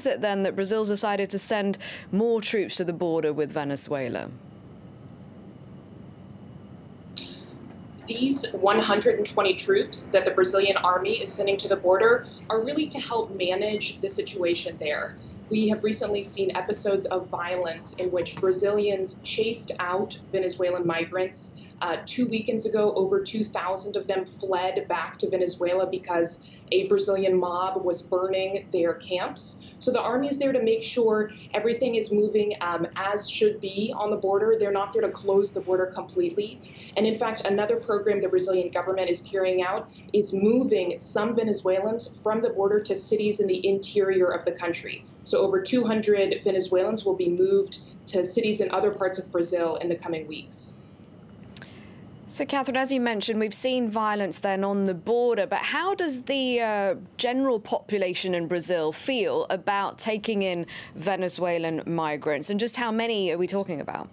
is it then that Brazil's decided to send more troops to the border with Venezuela? These 120 troops that the Brazilian army is sending to the border are really to help manage the situation there. We have recently seen episodes of violence in which Brazilians chased out Venezuelan migrants. 2 weekends ago, over 2,000 of them fled back to Venezuela because a Brazilian mob was burning their camps. So the army is there to make sure everything is moving as should be on the border. They're not there to close the border completely. And in fact, another program the Brazilian government is carrying out is moving some Venezuelans from the border to cities in the interior of the country. So over 200 Venezuelans will be moved to cities in other parts of Brazil in the coming weeks. So, Catherine, as you mentioned, we've seen violence then on the border, but how does the general population in Brazil feel about taking in Venezuelan migrants, and just how many are we talking about?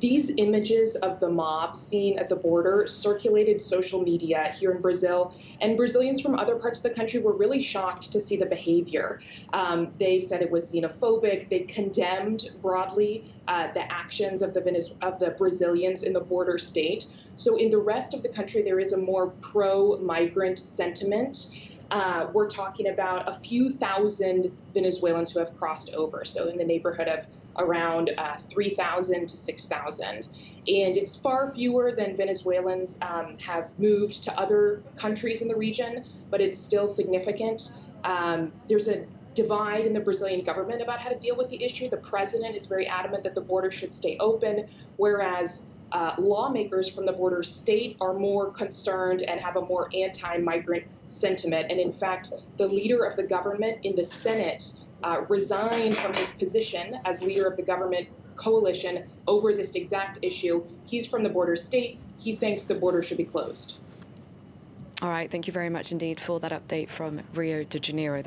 These images of the mob seen at the border circulated social media here in Brazil, and Brazilians from other parts of the country were really shocked to see the behavior. They said it was xenophobic. They condemned broadly the actions of the Brazilians in the border state. So in the rest of the country, there is a more pro-migrant sentiment. We're talking about a few thousand Venezuelans who have crossed over, so in the neighborhood of around 3,000 to 6,000. And it's far fewer than Venezuelans have moved to other countries in the region, but it's still significant. There's a divide in the Brazilian government about how to deal with the issue. The president is very adamant that the border should stay open, whereas lawmakers from the border state are more concerned and have a more anti-migrant sentiment. And in fact, the leader of the government in the Senate resigned from his position as leader of the government coalition over this exact issue. He's from the border state. He thinks the border should be closed. All right. Thank you very much indeed for that update from Rio de Janeiro.